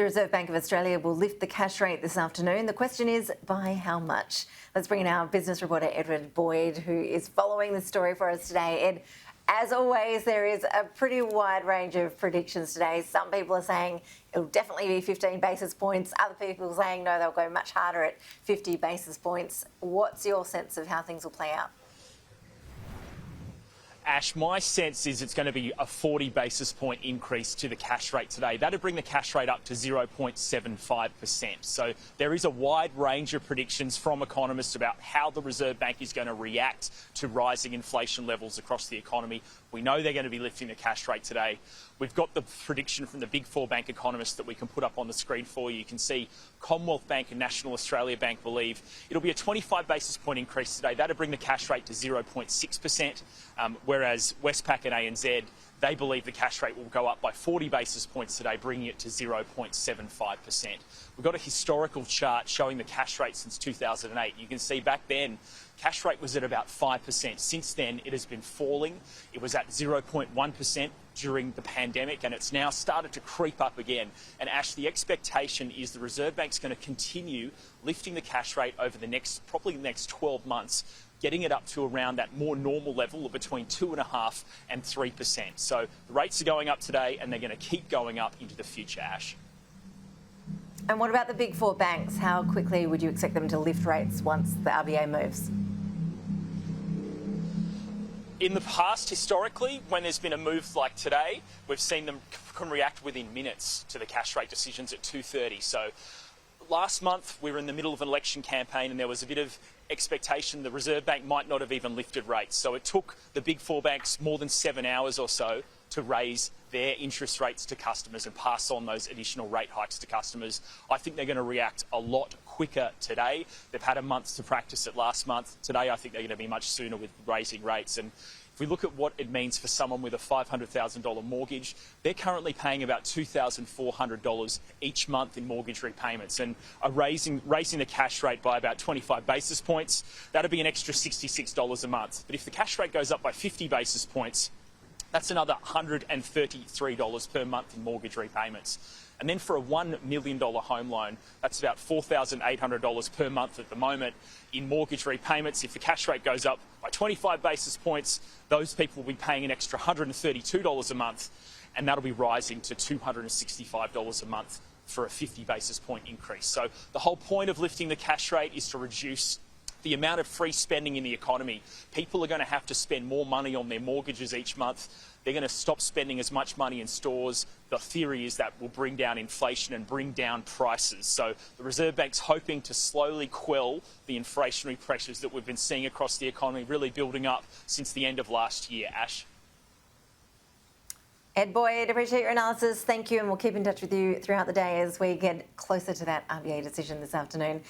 The Reserve Bank of Australia will lift the cash rate this afternoon. The question is, by how much? Let's bring in our business reporter, Edward Boyd, who is following the story for us today. Ed, as always, there is a pretty wide range of predictions today. Some people are saying it'll definitely be 15 basis points. Other people are saying, no, they'll go much harder at 50 basis points. What's your sense of how things will play out? Ash, my sense is it's going to be a 40 basis point increase to the cash rate today. That'd bring the cash rate up to 0.75%. So there is a wide range of predictions from economists about how the Reserve Bank is going to react to rising inflation levels across the economy. We know they're going to be lifting the cash rate today. We've got the prediction from the big four bank economists that we can put up on the screen for you. You can see Commonwealth Bank and National Australia Bank believe it'll be a 25 basis point increase today. That'll bring the cash rate to 0.6%, whereas Westpac and ANZ, they believe the cash rate will go up by 40 basis points today, bringing it to 0.75%. We've got a historical chart showing the cash rate since 2008. You can see back then, cash rate was at about 5%. Since then, it has been falling. It was at 0.1% during the pandemic, and it's now started to creep up again. And Ash, the expectation is the Reserve Bank's going to continue lifting the cash rate over probably the next 12 months, getting it up to around that more normal level of between 2.5% and 3%. So the rates are going up today, and they're going to keep going up into the future, Ash. And what about the big four banks? How quickly would you expect them to lift rates once the RBA moves? In the past, historically, when there's been a move like today, we've seen them can react within minutes to the cash rate decisions at 2:30. So last month, we were in the middle of an election campaign and there was a bit of expectation the Reserve Bank might not have even lifted rates. So it took the big four banks more than 7 hours or so to raise their interest rates to customers and pass on those additional rate hikes to customers. I think they're going to react a lot quicker today. They've had a month to practice it last month. Today, I think they're going to be much sooner with raising rates. And if we look at what it means for someone with a $500,000 mortgage, they're currently paying about $2,400 each month in mortgage repayments, and are raising the cash rate by about 25 basis points. That'll be an extra $66 a month. But if the cash rate goes up by 50 basis points, that's another $133 per month in mortgage repayments. And then for a $1 million home loan, that's about $4,800 per month at the moment in mortgage repayments. If the cash rate goes up by 25 basis points, those people will be paying an extra $132 a month, and that'll be rising to $265 a month for a 50 basis point increase. So the whole point of lifting the cash rate is to reduce the amount of free spending in the economy. People are going to have to spend more money on their mortgages each month. They're going to stop spending as much money in stores. The theory is that will bring down inflation and bring down prices. So the Reserve Bank's hoping to slowly quell the inflationary pressures that we've been seeing across the economy, really building up since the end of last year. Ash? Ed Boyd, appreciate your analysis. Thank you, and we'll keep in touch with you throughout the day as we get closer to that RBA decision this afternoon.